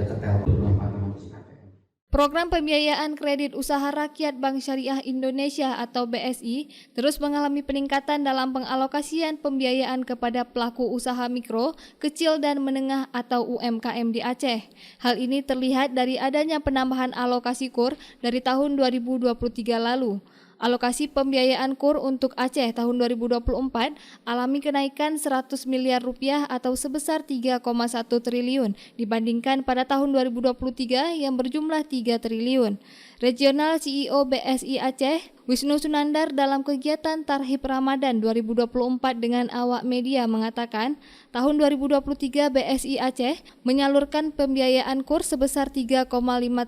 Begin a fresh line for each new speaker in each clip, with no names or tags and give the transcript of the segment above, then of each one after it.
dekat telepon 24 KPM.
Program Pembiayaan Kredit Usaha Rakyat Bank Syariah Indonesia atau BSI terus mengalami peningkatan dalam pengalokasian pembiayaan kepada pelaku usaha mikro, kecil dan menengah atau UMKM di Aceh. Hal ini terlihat dari adanya penambahan alokasi KUR dari tahun 2023 lalu. Alokasi pembiayaan KUR untuk Aceh tahun 2024 alami kenaikan 100 miliar rupiah atau sebesar 3,1 triliun dibandingkan pada tahun 2023 yang berjumlah 3 triliun. Regional CEO BSI Aceh, Wisnu Sunandar dalam kegiatan Tarhib Ramadan 2024 dengan awak media mengatakan, tahun 2023 BSI Aceh menyalurkan pembiayaan KUR sebesar 3,5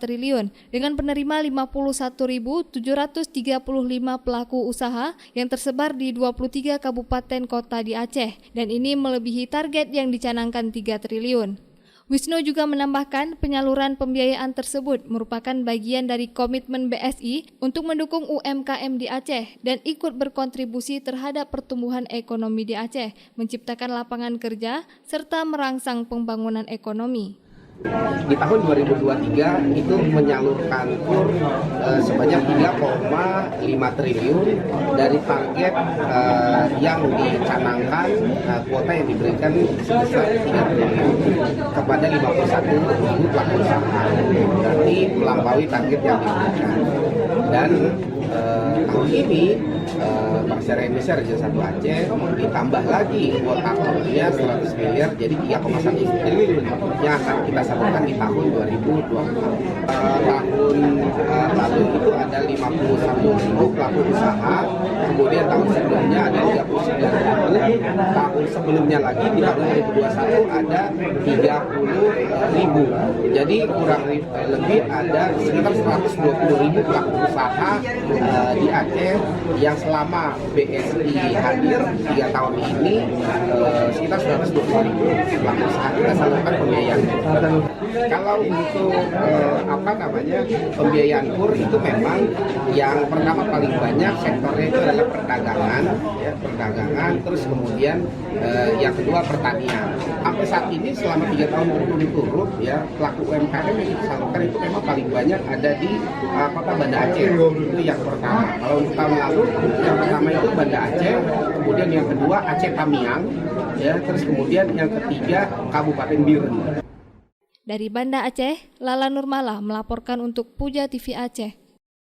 triliun dengan penerima 51.735 pelaku usaha yang tersebar di 23 kabupaten kota di Aceh dan ini melebihi target yang dicanangkan 3 triliun. Wisnu juga menambahkan penyaluran pembiayaan tersebut merupakan bagian dari komitmen BSI untuk mendukung UMKM di Aceh dan ikut berkontribusi terhadap pertumbuhan ekonomi di Aceh, menciptakan lapangan kerja, serta merangsang pembangunan ekonomi.
Di tahun 2023 itu menyalurkan KUR sebanyak 3,5 triliun dari target yang dicanangkan kuota yang diberikan sebesar 3 triliun kepada 51.000 pelaku usaha. Berarti melampaui target yang diberikan. Dan tahun ini Bank Syariah Indonesia Region 1 Aceh ditambah lagi kuota KUR-nya 100 miliar jadi 3,1 triliun yang akan kita salurkan di tahun 2024. Tahun lalu itu ada 51.000 pelaku usaha, kemudian tahun sebelumnya ada 39.000, tahun sebelumnya lagi di tahun 2021 ada 30.000. Jadi kurang lebih ada sekitar 120.000 pelaku usaha di Aceh yang selama BSI hadir 3 tahun ini sekitar 120.000 pelaku usaha kita salurkan pembiayaan. Kalau untuk pembiayaan KUR itu memang yang pertama paling banyak sektornya itu adalah perdagangan, ya, perdagangan, terus kemudian yang kedua pertanian. Sampai saat ini selama 3 tahun berturut-turut ya pelaku UMKM yang kita salurkan itu memang paling banyak ada di kota Banda Aceh. Itu yang pertama. Kalau untuk tahun lalu yang pertama itu Banda Aceh, kemudian yang kedua Aceh Tamiang, ya, terus kemudian yang ketiga Kabupaten Biren.
Dari Banda Aceh, Lala Nurmala melaporkan untuk Puja TV Aceh.